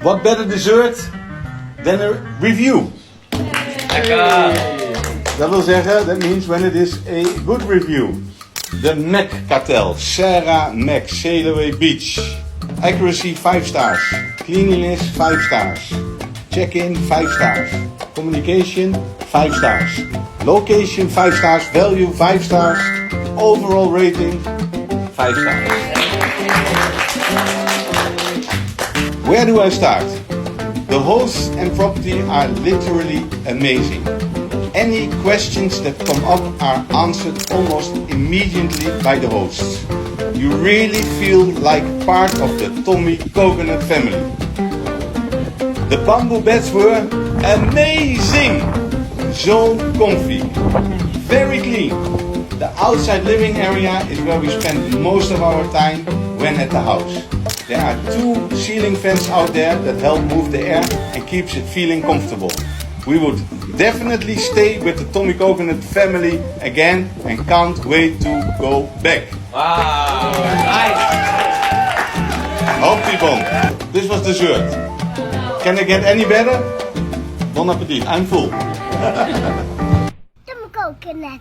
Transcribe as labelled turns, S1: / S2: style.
S1: What better dessert than a review? Dat wil zeggen, that means when it is a good review. The Mac Cartel, Sarah Mac, Sailaway Beach. Accuracy 5 stars. Cleanliness 5 stars. Check-in 5 stars. Communication 5 stars. Location 5 stars. Value 5 stars. Overall rating 5 stars. Where do I start? The hosts and property are literally amazing. Any questions that come up are answered almost immediately by the hosts. You really feel like part of the Tommy Coconut family. The bamboo beds were amazing! So comfy. Very clean. The outside living area is where we spend most of our time when at the house. There are 2 ceiling fans out there that help move the air and keeps it feeling comfortable. We would definitely stay with the Tommy Coconut family again and can't wait to go back.
S2: Wow, nice!
S1: Hoppie bon. This was dessert. Can it get any better? Bon appetit, I'm full.
S3: Tommy Coconut.